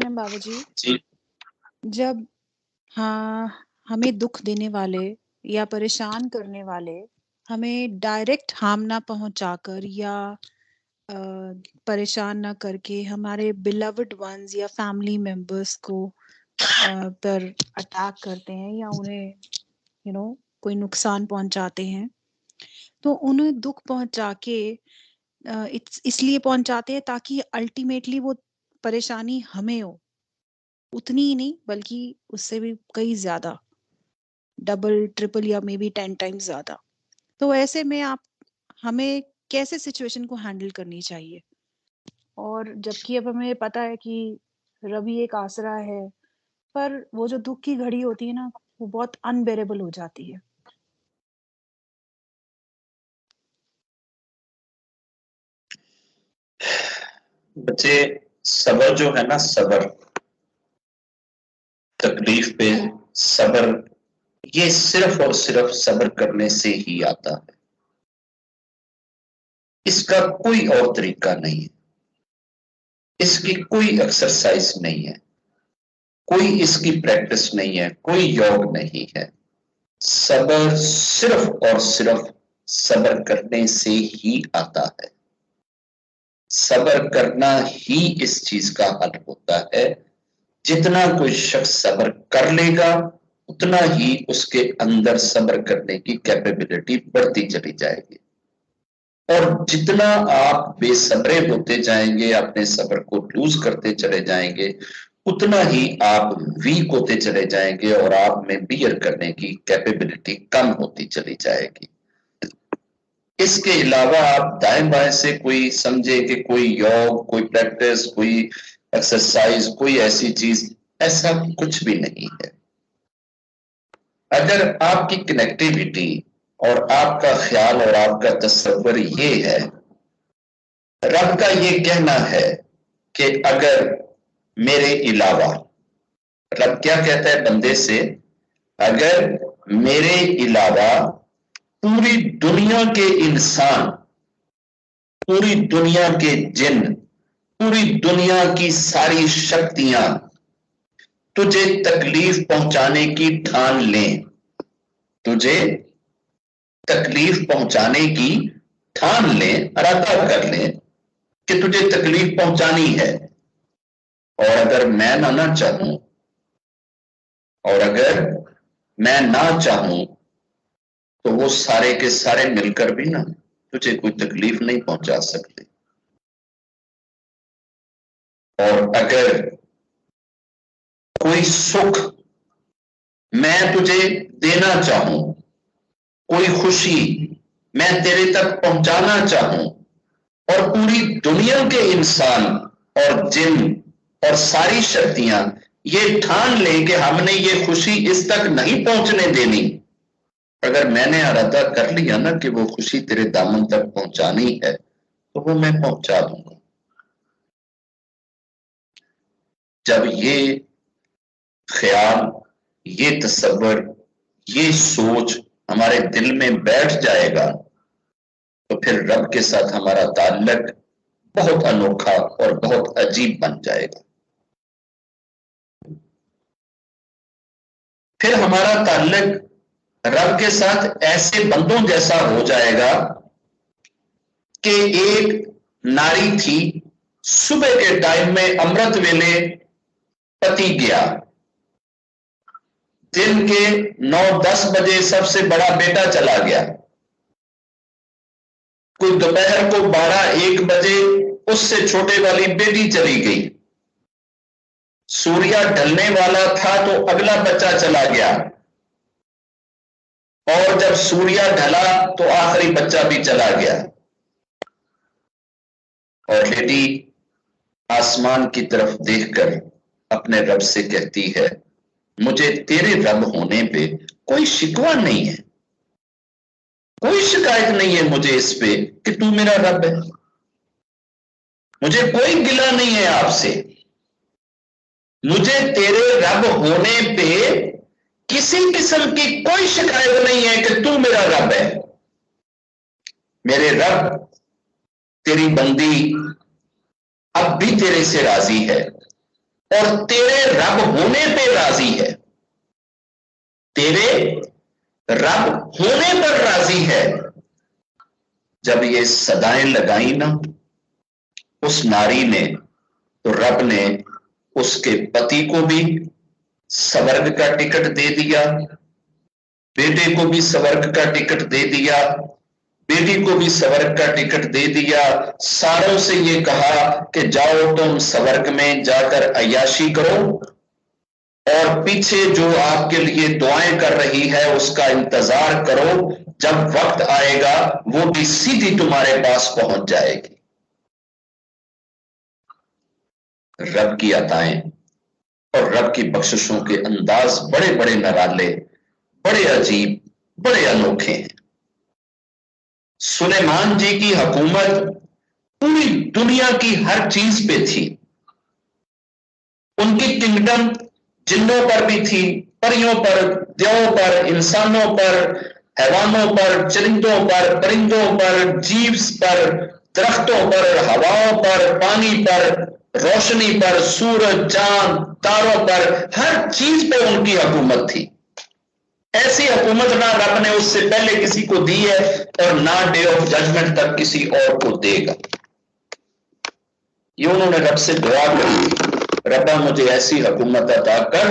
ہیں بابا جی، جی جب ہاں ہمیں دکھ دینے والے یا پریشان کرنے والے ہمیں ڈائریکٹ ہارم نہ پہنچا کر یا پریشان نہ کر کے ہمارے بیلوڈ ونز یا فیملی ممبرس کو پر اٹیک کرتے ہیں یا انہیں کوئی نقصان پہنچاتے ہیں، تو انہیں دکھ پہنچا کے اس لیے پہنچاتے ہیں تاکہ الٹیمیٹلی وہ پریشانی ہمیں ہو، اتنی ہی نہیں بلکہ اس سے بھی کئی زیادہ، ڈبل ٹرپل یا مے بی 10 ٹائمز زیادہ۔ تو ایسے میں ہمیں کیسے سچویشن کو ہینڈل کرنی چاہیے؟ اور جبکہ اب ہمیں پتا ہے کہ رب ہی ایک آسرا ہے، پر وہ جو دکھ کی گھڑی ہوتی ہے نا، وہ بہت انبیریبل ہو جاتی ہے۔ بچے، صبر جو ہے نا، صبر، تکلیف پہ صبر، یہ صرف اور صرف صبر کرنے سے ہی آتا ہے، اس کا کوئی اور طریقہ نہیں ہے، اس کی کوئی ایکسرسائز نہیں ہے، کوئی اس کی پریکٹس نہیں ہے، کوئی یوگ نہیں ہے۔ صبر صرف اور صرف صبر کرنے سے ہی آتا ہے۔ صبر کرنا ہی اس چیز کا حل ہوتا ہے۔ جتنا کوئی شخص صبر کر لے گا اتنا ہی اس کے اندر صبر کرنے کی کیپیبلٹی بڑھتی چلی جائے گی، اور جتنا آپ بے صبرے ہوتے جائیں گے، اپنے صبر کو لوز کرتے چلے جائیں گے، اتنا ہی آپ ویک ہوتے چلے جائیں گے اور آپ میں بیئر کرنے کی کیپیبلٹی کم ہوتی چلی جائے گی۔ اس کے علاوہ آپ دائیں بائیں سے کوئی سمجھے کہ کوئی یوگ، کوئی پریکٹس، کوئی ایکسرسائز، کوئی ایسی چیز، ایسا کچھ بھی نہیں ہے۔ اگر آپ کی کنیکٹیویٹی اور آپ کا خیال اور آپ کا تصور یہ ہے، رب کا یہ کہنا ہے کہ اگر میرے علاوہ، رب کیا کہتا ہے بندے سے، اگر میرے علاوہ پوری دنیا کے انسان، پوری دنیا کے جن، پوری دنیا کی ساری شکتیاں تجھے تکلیف پہنچانے کی ٹھان لیں، تجھے تکلیف پہنچانے کی ٹھان لیں، ارادہ کر لیں کہ تجھے تکلیف پہنچانی ہے، اور اگر میں نہ چاہوں، اور اگر میں نہ چاہوں تو وہ سارے کے سارے مل کر بھی نا تجھے کوئی تکلیف نہیں پہنچا سکتے۔ اور اگر کوئی سکھ میں تجھے دینا چاہوں، کوئی خوشی میں تیرے تک پہنچانا چاہوں، اور پوری دنیا کے انسان اور جن اور ساری شکتیاں یہ ٹھان لیں کہ ہم نے یہ خوشی اس تک نہیں پہنچنے دینی، اگر میں نے ارادہ کر لیا نا کہ وہ خوشی تیرے دامن تک پہنچانی ہے تو وہ میں پہنچا دوں گا۔ جب یہ خیال، یہ تصور، یہ سوچ ہمارے دل میں بیٹھ جائے گا تو پھر رب کے ساتھ ہمارا تعلق بہت انوکھا اور بہت عجیب بن جائے گا۔ پھر ہمارا تعلق رب کے ساتھ ایسے بندوں جیسا ہو جائے گا کہ ایک ناری تھی، صبح کے ٹائم میں امرت ویلے پتی گیا، دن کے 9-10 بجے سب سے بڑا بیٹا چلا گیا، کوئی دوپہر کو 12-1 بجے اس سے چھوٹے والی بیٹی چلی گئی، سوریا ڈھلنے والا تھا تو اگلا بچہ چلا گیا، اور جب سوریا ڈھلا تو آخری بچہ بھی چلا گیا، اور بیٹی آسمان کی طرف دیکھ کر اپنے رب سے کہتی ہے، مجھے تیرے رب ہونے پہ کوئی شکوہ نہیں ہے، کوئی شکایت نہیں ہے مجھے اس پہ کہ تو میرا رب ہے، مجھے کوئی گلہ نہیں ہے آپ سے، مجھے تیرے رب ہونے پہ کسی قسم کی کوئی شکایت نہیں ہے کہ تو میرا رب ہے۔ میرے رب، تیری بندی اب بھی تیرے سے راضی ہے، اور تیرے رب ہونے پہ راضی ہے، تیرے رب ہونے پر راضی ہے۔ جب یہ صدائیں لگائی نا اس ناری نے، تو رب نے اس کے پتی کو بھی سورگ کا ٹکٹ دے دیا، بیٹے کو بھی سورگ کا ٹکٹ دے دیا، بیٹی کو بھی سورگ کا ٹکٹ دے دیا، ساروں سے یہ کہا کہ جاؤ تم سورگ میں جا کر عیاشی کرو، اور پیچھے جو آپ کے لیے دعائیں کر رہی ہے اس کا انتظار کرو، جب وقت آئے گا وہ بھی سیدھی تمہارے پاس پہنچ جائے گی۔ رب کی عطائیں اور رب کی بخششوں کے انداز بڑے بڑے نرالے، بڑے عجیب، بڑے انوکھے ہیں۔ سلیمان جی کی حکومت پوری دنیا کی ہر چیز پہ تھی، ان کی کنگڈم جنوں پر بھی تھی، پریوں پر، دیووں پر، انسانوں پر، حیوانوں پر، چرندوں پر، پرندوں پر، جیوس پر، درختوں پر، ہواؤں پر، پانی پر، روشنی پر، سورج، چاند، تاروں پر، ہر چیز پہ ان کی حکومت تھی۔ ایسی حکومت نہ رب نے اس سے پہلے کسی کو دی ہے اور نہ ڈے آف ججمنٹ تک کسی اور کو دے گا۔ یہ انہوں نے رب سے دعا کری، ربا مجھے ایسی حکومت عطا کر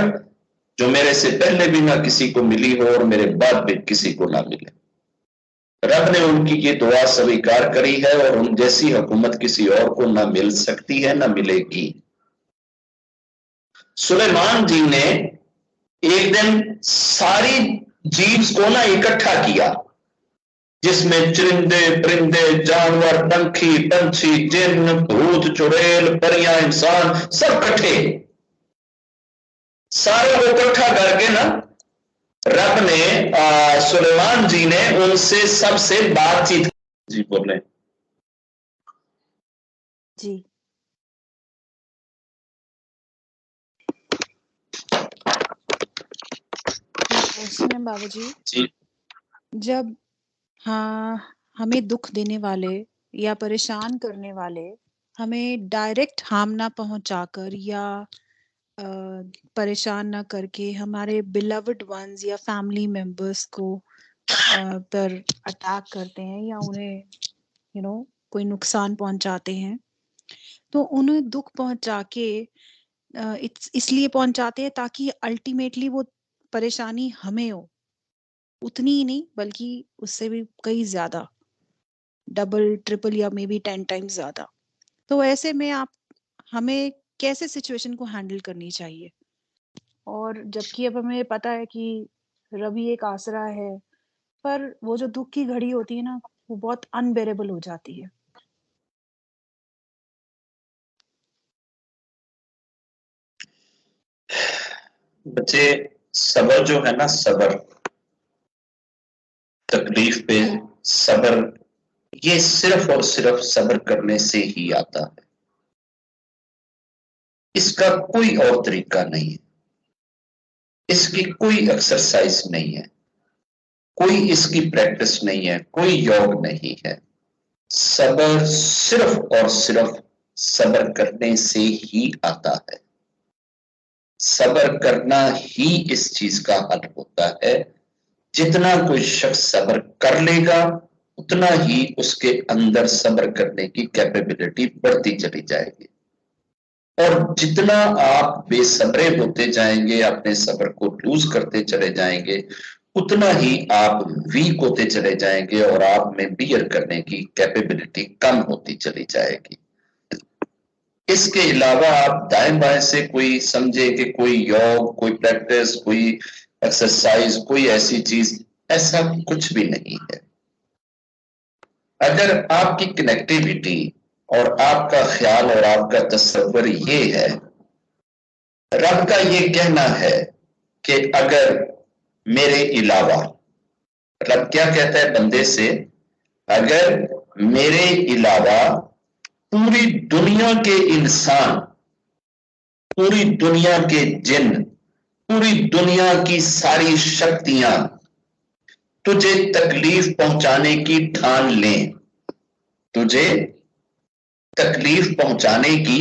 جو میرے سے پہلے بھی نہ کسی کو ملی ہو اور میرے بعد بھی کسی کو نہ ملے۔ رب نے ان کی یہ دعا سویکار کری ہے، اور ان جیسی حکومت کسی اور کو نہ مل سکتی ہے، نہ ملے گی۔ سلیمان جی نے ایک دن ساری جیوز کو نہ اکٹھا کیا، جس میں چرندے، پرندے، جانور، پنکھی، پنچھی، جن، بھوت، چڑیل، پریاں، انسان، سب کٹھے، سارے کو اکٹھا کر کے نا رب نے سلیمان جی نے ان سے سب سے بات چیت۔ جی بولیں۔ جی سنیں بابا جی، جی جب ہمیں دکھ دینے والے یا پریشان کرنے والے ہمیں ڈائریکٹ ہارم نہ پہنچا کر یا پریشان نہ کر کے ہمارے بیلوڈ ونز یا فیملی ممبرس کو پر اٹیک کرتے ہیں یا انہیں کوئی نقصان پہنچاتے ہیں، تو انہیں دکھ پہنچا کے اس لیے پہنچاتے ہیں تاکہ الٹیمیٹلی وہ پریشانی ہمیں ہو، اتنی ہی نہیں بلکہ اس سے بھی کئی زیادہ، ڈبل، ٹرپل یا مے بی 10 ٹائمز زیادہ۔ تو ایسے میں ہمیں کیسے سچویشن کو ہینڈل کرنی چاہیے؟ اور جبکہ اب ہمیں پتا ہے کہ ربی ایک آسرا ہے، پر وہ جو دکھ کی گھڑی ہوتی ہے نا وہ بہت انبیریبل ہو جاتی ہے۔ بچے، صبر جو ہے نا، صبر، تکلیف پہ صبر، یہ صرف اور صرف صبر کرنے سے ہی آتا ہے، اس کا کوئی اور طریقہ نہیں ہے، اس کی کوئی ایکسرسائز نہیں ہے، کوئی اس کی پریکٹس نہیں ہے، کوئی یوگ نہیں ہے۔ صبر صرف اور صرف صبر کرنے سے ہی آتا ہے، صبر کرنا ہی اس چیز کا حل ہوتا ہے۔ جتنا کوئی شخص صبر کر لے گا اتنا ہی اس کے اندر صبر کرنے کی کیپیبلٹی بڑھتی چلی جائے گی، اور جتنا آپ بے صبرے ہوتے جائیں گے، اپنے صبر کو لوز کرتے چلے جائیں گے، اتنا ہی آپ ویک ہوتے چلے جائیں گے اور آپ میں بیئر کرنے کی کیپیبلٹی کم ہوتی چلی جائے گی۔ اس کے علاوہ آپ دائیں بائیں سے کوئی سمجھے کہ کوئی یوگ، کوئی پریکٹس، کوئی ایکسرسائز، کوئی ایسی چیز، ایسا کچھ بھی نہیں ہے۔ اگر آپ کی کنیکٹیویٹی اور آپ کا خیال اور آپ کا تصور یہ ہے، رب کا یہ کہنا ہے کہ اگر میرے علاوہ، رب کیا کہتا ہے بندے سے، اگر میرے علاوہ پوری دنیا کے انسان، پوری دنیا کے جن، پوری دنیا کی ساری شکتیاں تجھے تکلیف پہنچانے کی ٹھان لیں، تجھے تکلیف پہنچانے کی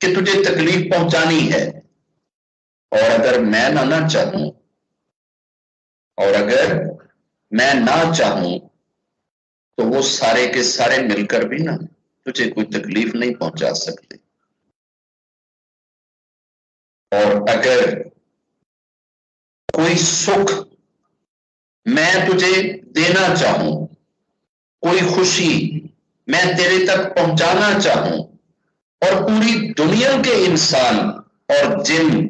کہ تجھے تکلیف پہنچانی ہے، اور اگر میں نہ چاہوں، اور اگر میں نہ چاہوں تو وہ سارے کے سارے مل کر بھی نا تجھے کوئی تکلیف نہیں پہنچا سکتے. اور اگر کوئی سکھ میں تجھے دینا چاہوں، کوئی خوشی میں تیرے تک پہنچانا چاہوں، اور پوری دنیا کے انسان اور جن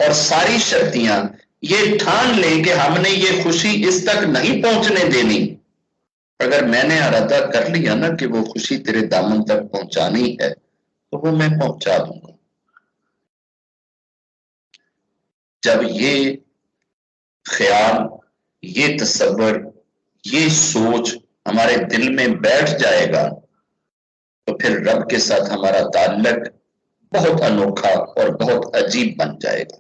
اور ساری شکتیاں یہ ٹھان لیں کہ ہم نے یہ خوشی اس تک نہیں پہنچنے دینی، اگر میں نے ارادہ کر لیا نا کہ وہ خوشی تیرے دامن تک پہنچانی ہے تو وہ میں پہنچا دوں گا. جب یہ خیال، یہ تصور، یہ سوچ ہمارے دل میں بیٹھ جائے گا تو پھر رب کے ساتھ ہمارا تعلق بہت انوکھا اور بہت عجیب بن جائے گا.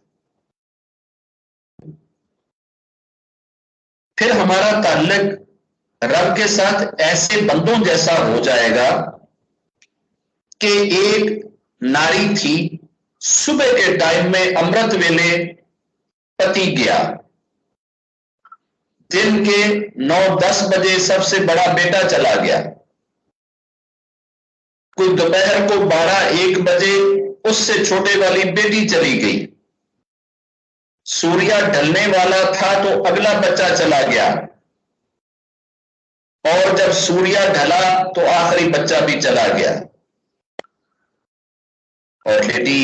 پھر ہمارا تعلق رب کے ساتھ ایسے بندوں جیسا ہو جائے گا کہ ایک ناری تھی، صبح کے ٹائم میں امرت ویلے پتی گیا، دن کے 9-10 بجے سب سے بڑا بیٹا چلا گیا، کوئی دوپہر کو 12-1 بجے اس سے چھوٹے والی بیٹی چلی گئی، سوریا ڈھلنے والا تھا تو اگلا بچہ چلا گیا، اور جب سوریا ڈھلا تو آخری بچہ بھی چلا گیا. اور بیٹی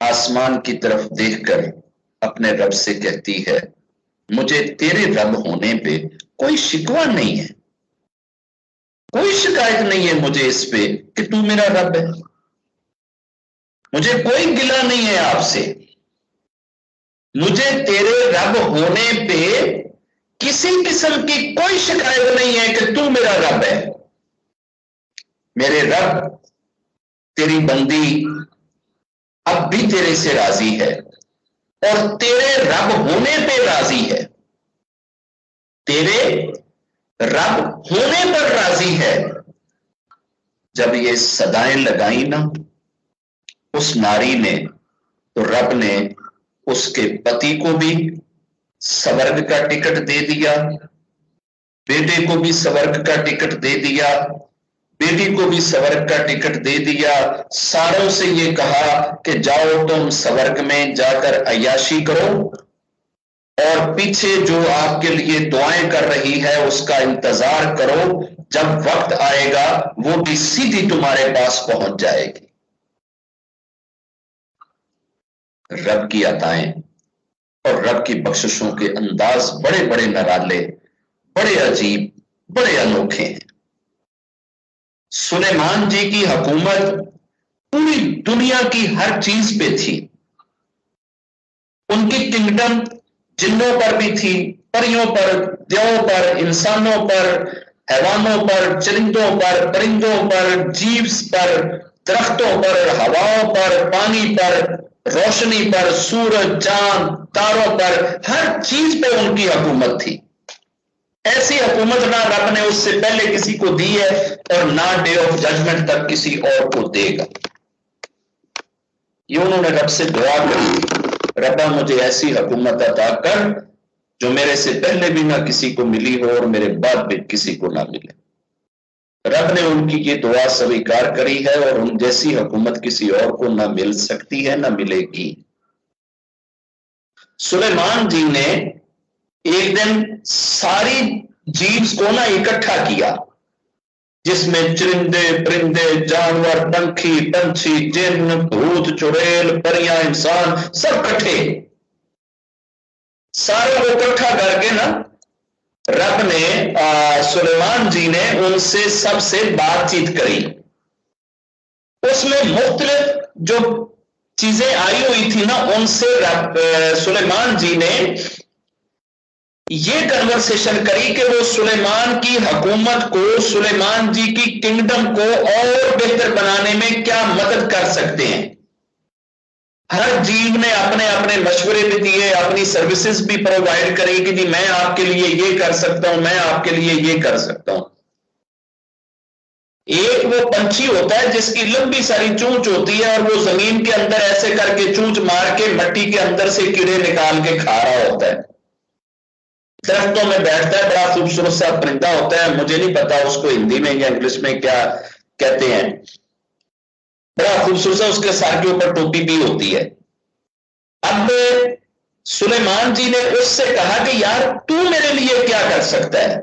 آسمان کی طرف دیکھ کر اپنے رب سے کہتی ہے، مجھے تیرے رب ہونے پہ کوئی شکوہ نہیں ہے، کوئی شکایت نہیں ہے مجھے اس پہ کہ تو میرا رب ہے، مجھے کوئی گلہ نہیں ہے آپ سے، مجھے تیرے رب ہونے پہ کسی قسم کی کوئی شکایت نہیں ہے کہ تو میرا رب ہے. میرے رب تیری بندی اب بھی تیرے سے راضی ہے اور تیرے رب ہونے پہ راضی ہے، تیرے رب ہونے پر راضی ہے. جب یہ صدائیں لگائیں نا اس ناری نے تو رب نے اس کے پتی کو بھی سورگ کا ٹکٹ دے دیا، بیٹے کو بھی سورگ کا ٹکٹ دے دیا، بیٹی کو بھی سورگ کا ٹکٹ دے دیا، ساروں سے یہ کہا کہ جاؤ تم سورگ میں جا کر عیاشی کرو، اور پیچھے جو آپ کے لیے دعائیں کر رہی ہے اس کا انتظار کرو، جب وقت آئے گا وہ بھی سیدھی تمہارے پاس پہنچ جائے گی. رب کی عطائیں اور رب کی بخششوں کے انداز بڑے بڑے نرالے، بڑے عجیب، بڑے انوکھے ہیں. سلیمان جی کی حکومت پوری دنیا کی ہر چیز پہ تھی، ان کی کنگڈم جنوں پر بھی تھی، پریوں پر، دیووں پر، انسانوں پر، حیوانوں پر، چرندوں پر، پرندوں پر، جیوس پر، درختوں پر، ہواؤں پر، پانی پر، روشنی پر، سورج، چاند، تاروں پر، ہر چیز پہ ان کی حکومت تھی. ایسی حکومت نہ رب نے اس سے پہلے کسی کو دی ہے اور نہ ڈے آف ججمنٹ تک کسی اور کو دے گا. یہ انہوں نے رب سے دعا کری، ربا مجھے ایسی حکومت عطا کر جو میرے سے پہلے بھی نہ کسی کو ملی ہو اور میرے بعد بھی کسی کو نہ ملے. رب نے ان کی یہ دعا سویکار کری ہے اور ان جیسی حکومت کسی اور کو نہ مل سکتی ہے نہ ملے گی. سلیمان جی نے ایک دن ساری جیوز کو نہ اکٹھا کیا، جس میں چرندے، پرندے، جانور، پنکھی، پنچھی، جن، بھوت، چڑیل، پریاں، انسان، سب کٹھے، سارے کو اکٹھا کر کے نا رب نے سلیمان جی نے ان سے سب سے بات چیت کری. اس میں مختلف جو چیزیں آئی ہوئی تھی نا ان سے رب سلیمان جی نے یہ کنورسیشن کری کہ وہ سلیمان کی حکومت کو، سلیمان جی کی کنگڈم کو اور بہتر بنانے میں کیا مدد کر سکتے ہیں. ہر جیو نے اپنے اپنے مشورے بھی دیے، اپنی سروسز بھی پرووائڈ کری کہ جی میں آپ کے لیے یہ کر سکتا ہوں، میں آپ کے لیے یہ کر سکتا ہوں. ایک وہ پنچھی ہوتا ہے جس کی لمبی ساری چونچ ہوتی ہے اور وہ زمین کے اندر ایسے کر کے چونچ مار کے مٹی کے اندر سے کیڑے نکال کے کھا رہا ہوتا ہے، درختوں میں بیٹھتا ہے، بڑا خوبصورت سا پرندہ ہوتا ہے، مجھے نہیں پتا اس کو ہندی میں یا انگلش میں کیا کہتے ہیں، بڑا خوبصورت سا، اس کے سر کے اوپر ٹوپی بھی ہوتی ہے۔ اب سلیمان جی نے اس سے کہا کہ یار تو میرے لیے کیا کر سکتا ہے،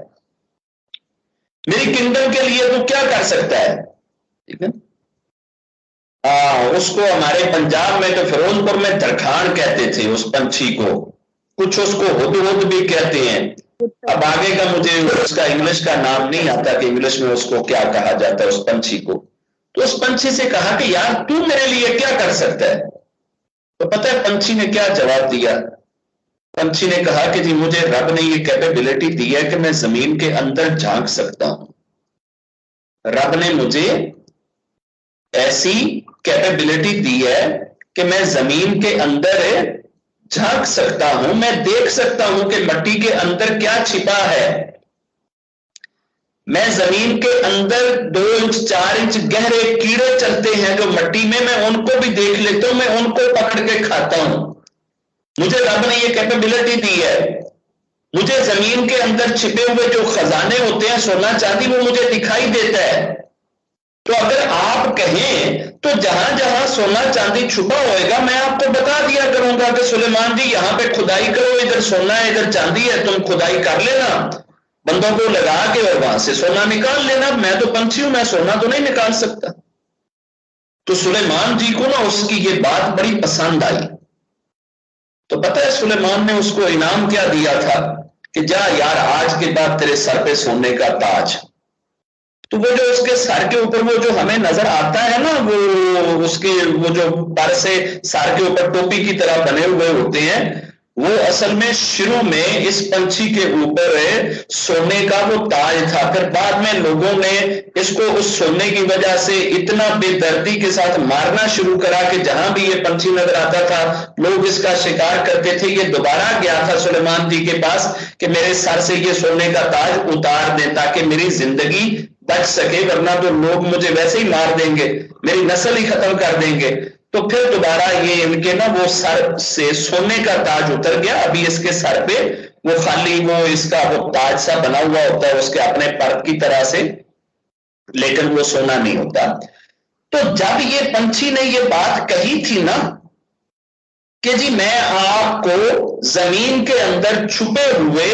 میری کنگڈم کے لیے تو کیا کر سکتا ہے؟ ٹھیک ہے، اس کو ہمارے پنجاب میں تو فیروز پور میں درخان کہتے تھے اس پنچھی کو، کچھ اس کو ہدہد بھی کہتے ہیں، اب آگے کا مجھے اس کا انگلش کا نام نہیں آتا کہ انگلش میں اس کو کیا کہا جاتا ہے اس پنچھی کو۔ تو اس پنچھی سے کہا کہ یار تو میرے لیے کیا کر سکتا ہے؟ تو پتہ ہے پنچھی نے کیا جواب دیا؟ پنچھی نے کہا کہ جی مجھے رب نے یہ کیپیبلٹی دی ہے کہ میں زمین کے اندر جھانک سکتا ہوں، رب نے مجھے ایسی کیپیبلٹی دی ہے کہ میں زمین کے اندر جھانک سکتا ہوں، میں دیکھ سکتا ہوں کہ مٹی کے اندر کیا چھپا ہے، میں زمین کے اندر 2 انچ 4 انچ گہرے کیڑے چلتے ہیں جو مٹی میں ان کو بھی دیکھ لیتا ہوں، میں ان کو پکڑ کے کھاتا ہوں، مجھے رب نے یہ کیپیبلٹی دی ہے، مجھے زمین کے اندر چھپے ہوئے جو خزانے ہوتے ہیں سونا چاندی وہ مجھے دکھائی دیتا ہے۔ تو اگر آپ کہیں تو جہاں جہاں سونا چاندی چھپا ہوئے گا میں آپ کو بتا دیا کروں گا کہ سلیمان جی یہاں پہ کھدائی کرو، ادھر سونا ہے ادھر چاندی ہے، تم کھدائی کر لینا، بندوں کو لگا کے اور وہاں سے سونا نکال لینا، میں تو پنچھی ہوں، میں سونا تو نہیں نکال سکتا۔ تو سلیمان جی کو نا اس کی یہ بات بڑی پسند آئی، تو پتہ ہے سلیمان نے اس کو انعام کیا دیا تھا کہ جا یار آج کے بعد تیرے سر پہ سونے کا تاج۔ تو وہ جو اس کے سر کے اوپر وہ جو ہمیں نظر آتا ہے نا، وہ اس کے وہ جو پر سے سر کے اوپر ٹوپی کی طرح بنے ہوئے ہوتے ہیں، وہ اصل میں شروع میں اس پنچھی کے اوپر سونے کا وہ تاج تھا، پھر بعد میں لوگوں نے اس کو اس سونے کی وجہ سے اتنا بے دردی کے ساتھ مارنا شروع کرا کہ جہاں بھی یہ پنچھی نظر آتا تھا لوگ اس کا شکار کرتے تھے۔ یہ دوبارہ گیا تھا سلیمان جی کے پاس کہ میرے سر سے یہ سونے کا تاج اتار دیں تاکہ میری زندگی بچ سکے، ورنہ تو لوگ مجھے ویسے ہی مار دیں گے، میری نسل ہی ختم کر دیں گے۔ تو پھر دوبارہ یہ ان کے نا وہ سر سے سونے کا تاج اتر گیا، ابھی اس کے سر پہ وہ خالی وہ اس کا وہ تاج سا بنا ہوا ہوتا ہے اس کے اپنے پر کی طرح سے، لیکن وہ سونا نہیں ہوتا۔ تو جب یہ پنچھی نے یہ بات کہی تھی نا کہ جی میں آپ کو زمین کے اندر چھپے ہوئے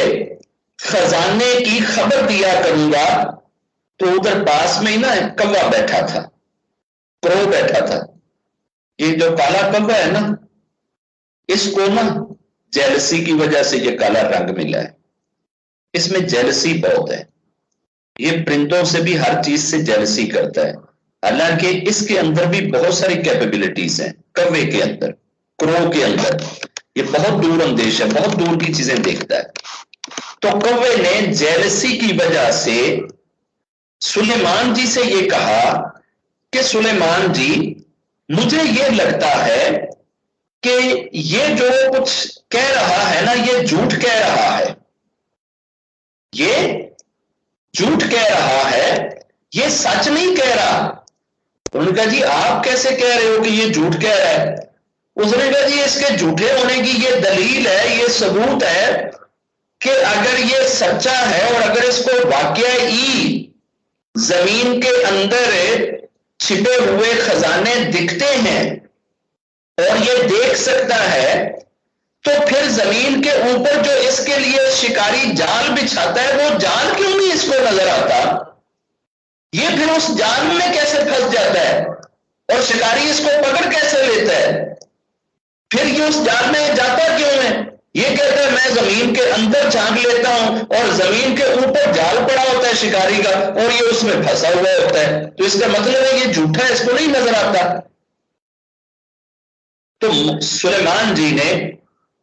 خزانے کی خبر دیا کروں گا، تو ادھر پاس میں ہی نا کوا بیٹھا تھا، کرو بیٹھا تھا، یہ جو کالا کوا ہے نا اس کو نا جیلسی کی وجہ سے یہ کالا رنگ ملا ہے، اس میں جیلسی بہت ہے، یہ پرندوں سے بھی ہر چیز سے جیلسی کرتا ہے، حالانکہ اس کے اندر بھی بہت ساری کیپیبلٹیز ہیں، کوے کے اندر، کرو کے اندر، یہ بہت دور اندیش ہے، بہت دور کی چیزیں دیکھتا ہے۔ تو کوے نے جیلسی کی وجہ سے سلیمان جی سے یہ کہا کہ سلیمان جی مجھے یہ لگتا ہے کہ یہ جو کچھ کہہ رہا ہے نا یہ جھوٹ کہہ رہا ہے، یہ جھوٹ کہہ رہا ہے، یہ سچ نہیں کہہ رہا۔ انہوں نے کہا جی آپ کیسے کہہ رہے ہو کہ یہ جھوٹ کہہ رہا ہے؟ اس نے کہا جی اس کے جھوٹے ہونے کی یہ دلیل ہے، یہ ثبوت ہے کہ اگر یہ سچا ہے اور اگر اس کو واقعی زمین کے اندر چھپے ہوئے خزانے دکھتے ہیں اور یہ دیکھ سکتا ہے تو پھر زمین کے اوپر جو اس کے لیے شکاری جال بچھاتا ہے وہ جال کیوں نہیں اس کو نظر آتا؟ یہ پھر اس جال میں کیسے پھنس جاتا ہے اور شکاری اس کو پکڑ کیسے لیتا ہے؟ پھر یہ اس جال میں جاتا کیوں ہے؟ یہ کہتا ہے میں زمین کے اندر جھانک لیتا ہوں اور زمین کے اوپر جال پڑا ہوتا ہے شکاری کا اور یہ اس میں پھنسا ہوا ہوتا ہے، تو اس کا مطلب ہے یہ جھوٹا ہے، اس کو نہیں نظر آتا۔ تو سلیمان جی نے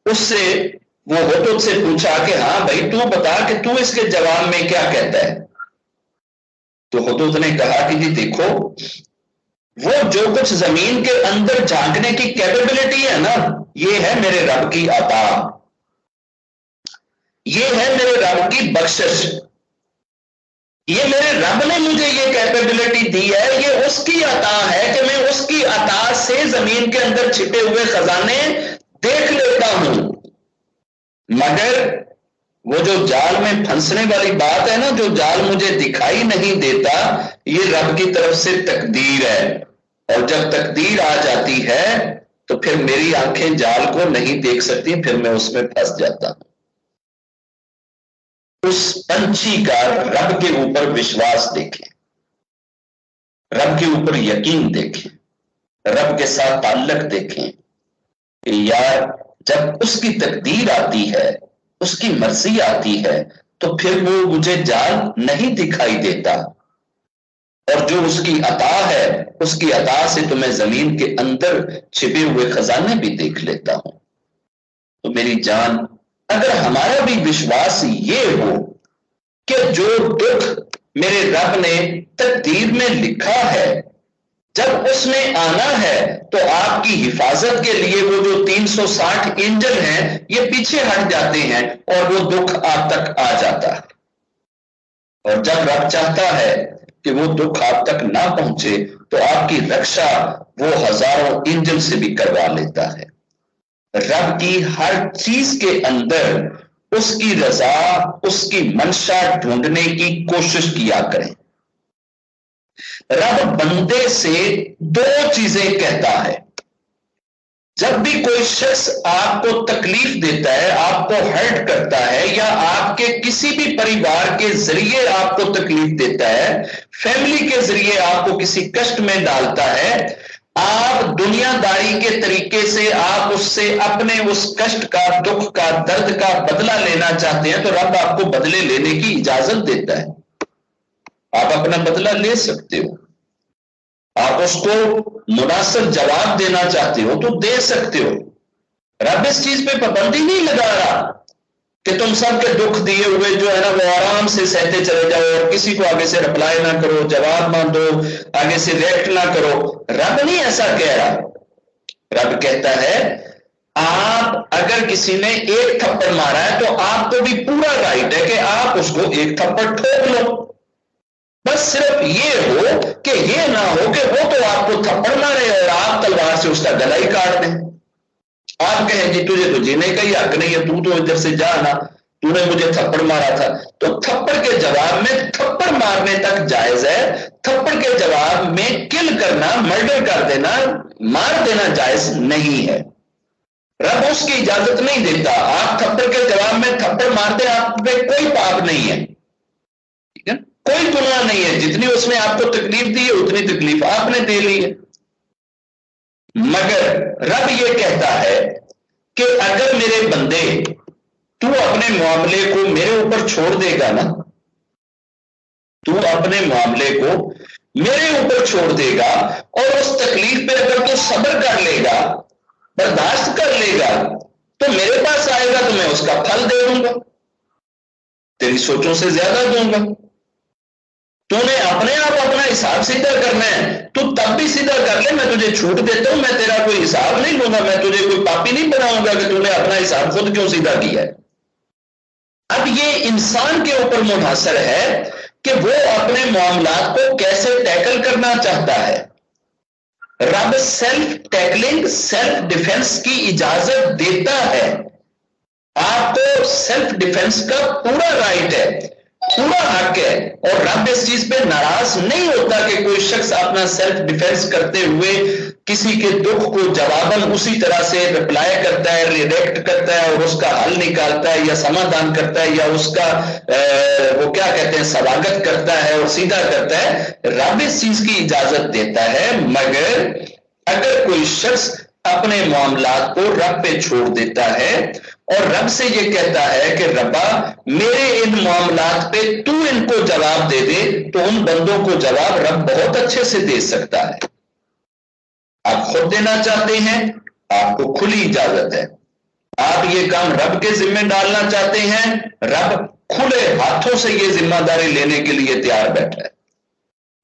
اس سے وہ ہدہد سے پوچھا کہ ہاں بھائی تو بتا کہ تو اس کے جواب میں کیا کہتا ہے؟ تو ہدہد نے کہا کہ جی دیکھو وہ جو کچھ زمین کے اندر جھانکنے کی کیپیبلٹی ہے نا یہ ہے میرے رب کی عطا، یہ ہے میرے رب کی بخشش، یہ میرے رب نے مجھے یہ کیپیبلٹی دی ہے، یہ اس کی عطا ہے کہ میں اس کی عطا سے زمین کے اندر چھپے ہوئے خزانے دیکھ لیتا ہوں۔ مگر وہ جو جال میں پھنسنے والی بات ہے نا، جو جال مجھے دکھائی نہیں دیتا، یہ رب کی طرف سے تقدیر ہے، اور جب تقدیر آ جاتی ہے تو پھر میری آنکھیں جال کو نہیں دیکھ سکتی، پھر میں اس میں پھنس جاتا ہوں۔ اس پنچھی کا رب کے اوپر وشواس دیکھیں، رب کے اوپر یقین دیکھیں، رب کے ساتھ تعلق دیکھیں کہ یار جب اس کی تقدیر آتی ہے، اس کی مرضی آتی ہے، تو پھر وہ مجھے جال نہیں دکھائی دیتا، اور جو اس کی عطا ہے، اس کی عطا سے تو میں زمین کے اندر چھپے ہوئے خزانے بھی دیکھ لیتا ہوں۔ تو میری جان، اگر ہمارا بھی وشواس یہ ہو کہ جو دکھ میرے رب نے تقدیر میں لکھا ہے، جب اس نے آنا ہے تو آپ کی حفاظت کے لیے وہ جو 360 انجن ہیں یہ پیچھے ہٹ جاتے ہیں، اور وہ دکھ آپ تک آ جاتا ہے۔ اور جب رب چاہتا ہے کہ وہ دکھ آپ تک نہ پہنچے تو آپ کی رکشا وہ ہزاروں انجن سے بھی کروا لیتا ہے۔ رب کی ہر چیز کے اندر اس کی رضا، اس کی منشا ڈھونڈنے کی کوشش کیا کریں۔ رب بندے سے دو چیزیں کہتا ہے۔ جب بھی کوئی شخص آپ کو تکلیف دیتا ہے، آپ کو ہرٹ کرتا ہے، یا آپ کے کسی بھی پریوار کے ذریعے آپ کو تکلیف دیتا ہے، فیملی کے ذریعے آپ کو کسی کشٹ میں ڈالتا ہے، آپ دنیا داری کے طریقے سے آپ اس سے اپنے اس کشٹ کا، دکھ کا، درد کا بدلہ لینا چاہتے ہیں، تو رب آپ کو بدلے لینے کی اجازت دیتا ہے۔ آپ اپنا بدلہ لے سکتے ہو، آپ اس کو مناسب جواب دینا چاہتے ہو تو دے سکتے ہو۔ رب اس چیز پہ پابندی نہیں لگا رہا کہ تم سب کے دکھ دیے ہوئے جو ہے نا وہ آرام سے سہتے چلے جاؤ، اور کسی کو آگے سے رپلائی نہ کرو، جواب نہ دو، آگے سے ریئیکٹ نہ کرو۔ رب نہیں ایسا کہہ رہا۔ رب کہتا ہے آپ اگر کسی نے ایک تھپڑ مارا ہے تو آپ کو بھی پورا رائٹ ہے کہ آپ اس کو ایک تھپڑ ٹھوک لو، بس صرف یہ ہو کہ یہ نہ ہو کہ وہ تو آپ کو تھپڑ مارے اور آپ تلوار سے اس کا گلا ہی کاٹ دیں۔ آپ کہیں جی تجھے تو جینے کا ہی حق نہیں ہے، تو ادھر سے جا نا، تو نے مجھے تھپڑ مارا تھا۔ تو تھپڑ کے جواب میں تھپڑ مارنے تک جائز ہے، تھپڑ کے جواب میں کل کرنا، مرڈر کر دینا، مار دینا جائز نہیں ہے۔ رب اس کی اجازت نہیں دیتا۔ آپ تھپڑ کے جواب میں تھپڑ مارتے، آپ پہ کوئی پاپ نہیں ہے، ٹھیک ہے، کوئی گناہ نہیں ہے، جتنی اس نے آپ کو تکلیف دی ہے اتنی تکلیف آپ نے دے لی ہے۔ مگر رب یہ کہتا ہے کہ اگر میرے بندے تو اپنے معاملے کو میرے اوپر چھوڑ دے گا نا، تو اپنے معاملے کو میرے اوپر چھوڑ دے گا، اور اس تکلیف پہ اگر تو صبر کر لے گا، برداشت کر لے گا، تو میرے پاس آئے گا تو میں اس کا پھل دے دوں گا، تیری سوچوں سے زیادہ دوں گا۔ تو نے اپنے آپ اپنا حساب سیدھا کرنا ہے، تو تب بھی سیدھا کر لے، میں تجھے چھوٹ دیتا ہوں، میں تیرا کوئی حساب نہیں لوں گا، میں تجھے کوئی پاپی نہیں بناؤں گا کہ تو نے اپنا حساب خود کیوں سیدھا کیا ہے۔ اب یہ انسان کے اوپر منحصر ہے کہ وہ اپنے معاملات کو کیسے ٹیکل کرنا چاہتا ہے۔ رب سیلف ٹیکلنگ، سیلف ڈیفenس کی اجازت دیتا ہے۔ آپ کو سیلف ڈیفenس کا پورا رائٹ ہے، پورا حق ہے، اور رب اس چیز پہ ناراض نہیں ہوتا کہ کوئی شخص اپنا سیلف ڈیفenس کرتے ہوئے کسی کے دکھ کو جواباً اسی طرح سے رپلائی کرتا ہے، ریڈیکٹ کرتا ہے، اور اس کا حل نکالتا ہے، یا سمادھان کرتا ہے، یا اس کا وہ کیا کہتے ہیں سواگت کرتا ہے اور سیدھا کرتا ہے۔ رب اس چیز کی اجازت دیتا ہے، مگر اگر کوئی شخص اپنے معاملات کو رب پہ چھوڑ دیتا ہے اور رب سے یہ کہتا ہے کہ ربا میرے ان معاملات پہ تو ان کو جواب دے دے، تو ان بندوں کو جواب رب بہت اچھے سے دے سکتا ہے۔ آپ خود دینا چاہتے ہیں، آپ کو کھلی اجازت ہے۔ آپ یہ کام رب کے ذمہ ڈالنا چاہتے ہیں، رب کھلے ہاتھوں سے یہ ذمہ داری لینے کے لیے تیار بیٹھا ہے۔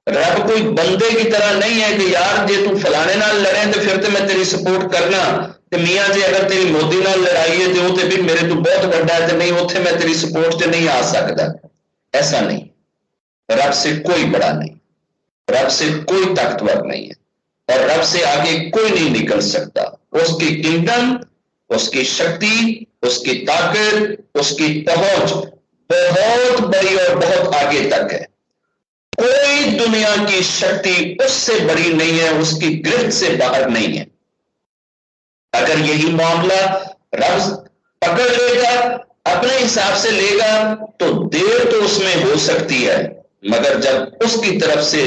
رب کوئی بندے کی طرح نہیں ہے کہ یار جے تو فلانے نال لڑے تو پھر تو میں تیری سپورٹ کرنا، کہ میاں جی اگر تیری مودی نال لڑائی ہے تو بھی میرے تو بہت بڑا ہے، تو نہیں اتنے میں تیری سپورٹ سے نہیں آ سکتا۔ ایسا نہیں۔ رب سے کوئی بڑا نہیں، رب سے کوئی طاقتور نہیں ہے، اور رب سے آگے کوئی نہیں نکل سکتا۔ اس کی کنگڈم، اس کی شکتی، اس کی طاقت، اس کی پہنچ بہت بڑی اور بہت آگے تک ہے۔ کوئی دنیا کی شکتی اس سے بڑی نہیں ہے، اس کی گرفت سے باہر نہیں ہے۔ اگر یہی معاملہ رب پکڑ لے گا، اپنے حساب سے لے گا، تو دیر تو اس میں ہو سکتی ہے، مگر جب اس کی طرف سے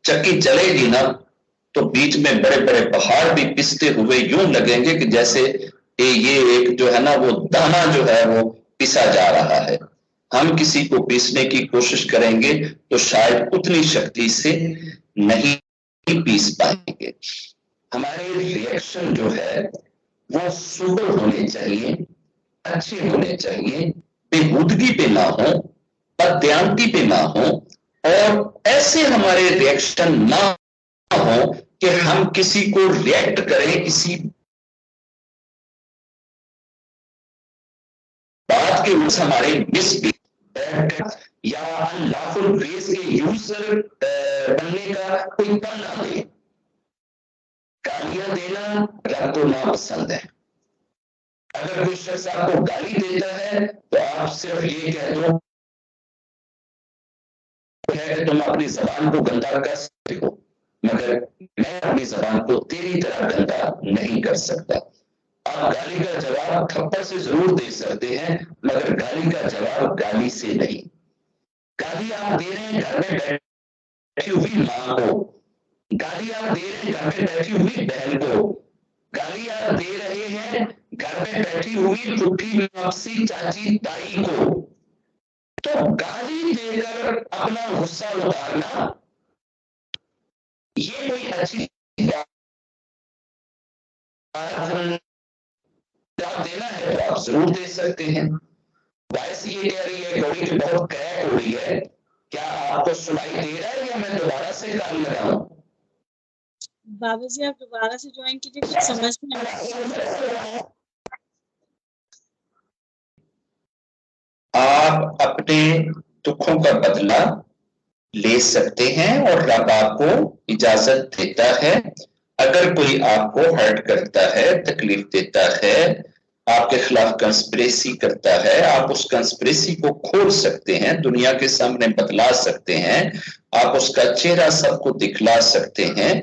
چکی چلے گی نا، تو بیچ میں بڑے بڑے پہاڑ بھی پستے ہوئے یوں لگیں گے کہ جیسے یہ ایک جو ہے نا وہ دانا جو ہے وہ پسا جا رہا ہے۔ ہم کسی کو پیسنے کی کوشش کریں گے تو شاید اتنی شکتی سے نہیں پیس پائیں گے۔ ہمارے ریئیکشن جو ہے وہ سوبر ہونے چاہیے، اچھے ہونے چاہیے، بےہودگی پہ نہ ہو، بددیانتی پہ نہ ہو، اور ایسے ہمارے ریئیکشن نہ ہو کہ ہم کسی کو ریئیکٹ کریں کسی بات کے اوپر ہمارے مس یا لافل ریس کے یوزر بننے کا کوئی پن نہ دے۔ گالیاں دینا رب کو ناپسند ہے۔ اگر کوئی شخص آپ کو گالی دیتا ہے تو آپ صرف یہ کہہ دو کہ تم اپنی زبان کو گندا کر سکتے ہو، مگر میں اپنی زبان کو تیری طرح گندا نہیں کر سکتا۔ آپ گالی کا جواب تھپڑ سے ضرور دے سکتے ہیں، مگر گالی کا جواب گالی سے نہیں۔ گالی آپ دے رہے ہیں گھر میں بیٹھی ہوئی ماں کو، گالی آپ دے رہے ہیں گھر میں بیٹھی ہوئی بہن کو، گالی آپ دے رہے ہیں گھر میں بیٹھی ہوئی پھوپھی موسی چاچی تائی کو، تو گالی دے کر اپنا غصہ اتارنا یہ کوئی اچھی دینا ہے تو آپ ضرور دے سکتے ہیں۔ وائس یہ کہہ رہی ہے گوڑی کی بہت کریک ہو رہی ہے، کیا آپ کو سنائی دے رہا ہے یا میں دوبارہ سے کال لگاؤں؟ بابا جی آپ دوبارہ سے جوائن کیجیے، کچھ سمجھ میں آ رہا ہے۔ آپ اپنے دکھوں کا بدلہ لے سکتے ہیں اور رب آپ کو اجازت دیتا ہے۔ اگر کوئی آپ کو ہرٹ کرتا ہے، تکلیف دیتا ہے، آپ کے خلاف کنسپریسی کرتا ہے، آپ اس کنسپریسی کو کھول سکتے ہیں، دنیا کے سامنے بتلا سکتے ہیں، آپ اس کا چہرہ سب کو دکھلا سکتے ہیں۔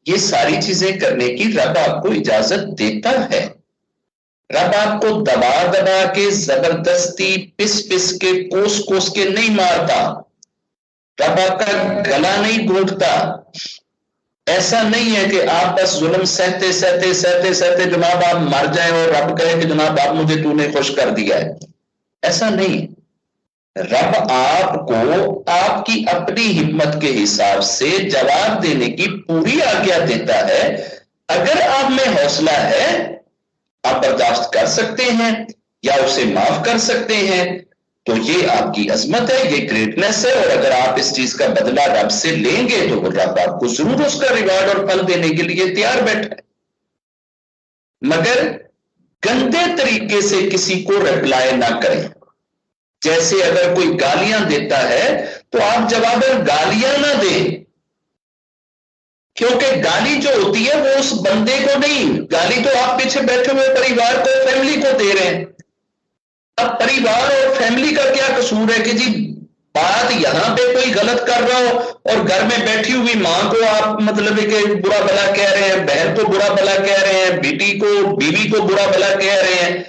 یہ ساری چیزیں کرنے کی رب آپ کو اجازت دیتا ہے۔ رب آپ کو دبا دبا کے زبردستی پس پس کے کوس کوس کے نہیں مارتا، رب آپ کا گلا نہیں گھونٹتا۔ ایسا نہیں ہے کہ آپ بس ظلم سہتے سہتے سہتے سہتے جناب آپ مر جائیں اور رب کہے کہ جناب آپ مجھے تو نے خوش کر دیا ہے، ایسا نہیں۔ رب آپ کو آپ کی اپنی ہمت کے حساب سے جواب دینے کی پوری آگیا دیتا ہے۔ اگر آپ میں حوصلہ ہے آپ برداشت کر سکتے ہیں یا اسے معاف کر سکتے ہیں تو یہ آپ کی عظمت ہے، یہ گریٹنس ہے، اور اگر آپ اس چیز کا بدلہ رب سے لیں گے تو رب آپ کو ضرور اس کا ریوارڈ اور پھل دینے کے لیے تیار بیٹھا ہے۔ مگر گندے طریقے سے کسی کو ریپلائی نہ کریں۔ جیسے اگر کوئی گالیاں دیتا ہے تو آپ جواباً گالیاں نہ دیں، کیونکہ گالی جو ہوتی ہے وہ اس بندے کو نہیں، گالی تو آپ پیچھے بیٹھے ہوئے پریوار کو، فیملی کو دے رہے ہیں۔ اب پریوار اور فیملی کا کیا قصور ہے کہ جی بات یہاں پہ کوئی غلط کر رہا ہو اور گھر میں بیٹھی ہوئی ماں کو آپ مطلب کہ برا بھلا کہہ رہے ہیں، بہن کو برا بھلا کہہ رہے ہیں، بیٹی کو بیوی کو برا بھلا کہہ رہے ہیں،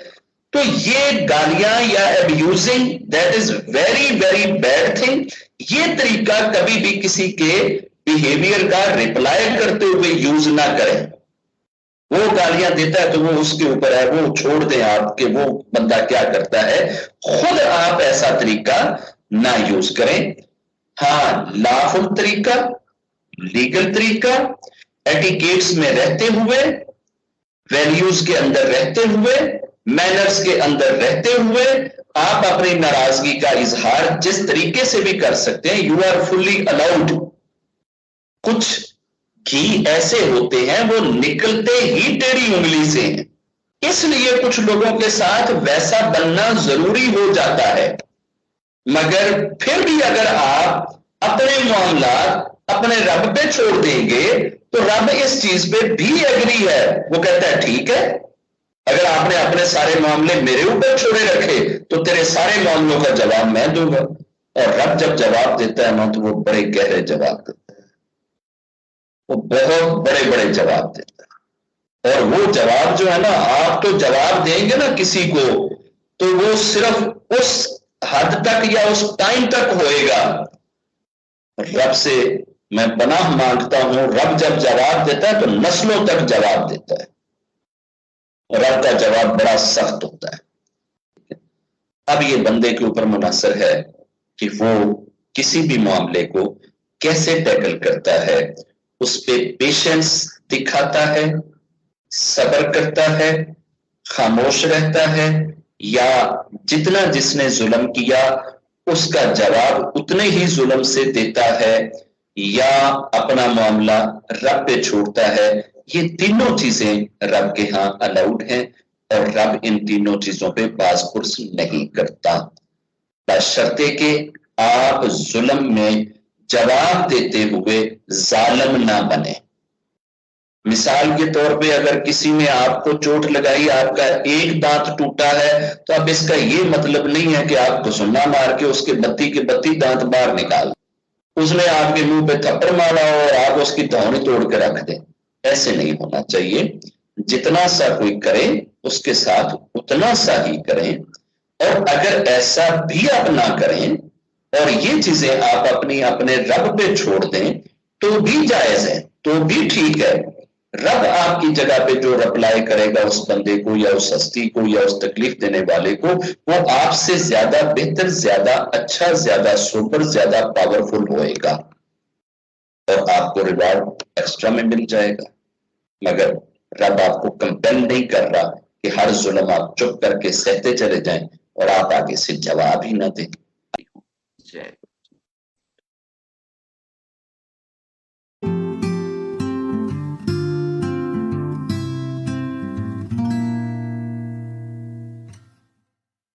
تو یہ گالیاں یا abusing that is very very bad thing. یہ طریقہ کبھی بھی کسی کے بیہیویئر کا ریپلائی کرتے ہوئے یوز نہ کریں۔ وہ گالیاں دیتا ہے تو وہ اس کے اوپر ہے، وہ چھوڑ دیں آپ کہ وہ بندہ کیا کرتا ہے، خود آپ ایسا طریقہ نہ یوز کریں۔ ہاں لافل طریقہ، لیگل طریقہ، ایٹیکیٹس میں رہتے ہوئے، ویلیوز کے اندر رہتے ہوئے، مینرز کے اندر رہتے ہوئے آپ اپنی ناراضگی کا اظہار جس طریقے سے بھی کر سکتے ہیں، یو آر فلی الاؤڈ۔ کچھ گھی ایسے ہوتے ہیں وہ نکلتے ہی ٹیڑھی انگلی سے ہیں، اس لیے کچھ لوگوں کے ساتھ ویسا بننا ضروری ہو جاتا ہے۔ مگر پھر بھی اگر آپ اپنے معاملات اپنے رب پہ چھوڑ دیں گے تو رب اس چیز پہ بھی ایگری ہے. وہ کہتا ہے ٹھیک ہے، اگر آپ نے اپنے سارے معاملے میرے اوپر چھوڑے رکھے تو تیرے سارے معاملوں کا جواب میں دوں گا. اور رب جب جواب دیتا ہے نا تو وہ بڑے گہرے جواب دیتا ہے، وہ بہت بڑے بڑے جواب دیتا ہے. اور وہ جواب جو ہے نا، آپ تو جواب دیں گے نا کسی کو تو وہ صرف اس حد تک یا اس ٹائم تک ہوئے گا. رب سے میں پناہ مانگتا ہوں، رب جب جواب دیتا ہے تو نسلوں تک جواب دیتا ہے. رب کا جواب بڑا سخت ہوتا ہے. اب یہ بندے کے اوپر منحصر ہے کہ وہ کسی بھی معاملے کو کیسے ٹیکل کرتا ہے. اس پہ پیشنس دکھاتا ہے، صبر کرتا ہے، خاموش رہتا ہے، یا جتنا جس نے ظلم کیا اس کا جواب اتنے ہی ظلم سے دیتا ہے، یا اپنا معاملہ رب پہ چھوڑتا ہے. یہ تینوں چیزیں رب کے ہاں الاؤڈ ہیں اور رب ان تینوں چیزوں پہ باز پرس نہیں کرتا، بشرطے کہ آپ ظلم میں جواب دیتے ہوئے ظالم نہ بنے. مثال کے طور پہ اگر کسی نے آپ کو چوٹ لگائی، آپ کا ایک دانت ٹوٹا ہے، تو اب اس کا یہ مطلب نہیں ہے کہ آپ گھسنا مار کے اس کے 32 دانت باہر نکال. اس نے آپ کے منہ پہ تھپڑ مارا ہو اور آپ اس کی دھونی توڑ کے رکھ دیں. ایسے نہیں ہونا چاہیے. جتنا سا کوئی کرے اس کے ساتھ اتنا سا ہی کریں. اور اگر ایسا بھی آپ نہ کریں اور یہ چیزیں آپ اپنے رب پہ چھوڑ دیں تو بھی جائز ہے، تو بھی ٹھیک ہے. رب آپ کی جگہ پہ جو رپلائی کرے گا اس بندے کو یا اس ہستی کو یا اس تکلیف دینے والے کو، وہ آپ سے زیادہ بہتر، زیادہ اچھا، زیادہ سپر، زیادہ پاورفل ہوئے گا اور آپ کو ریوارڈ ایکسٹرا میں مل جائے گا. مگر رب آپ کو کمپیل نہیں کر رہا کہ ہر ظلم آپ چپ کر کے سہتے چلے جائیں اور آپ آگے سے جواب ہی نہ دیں.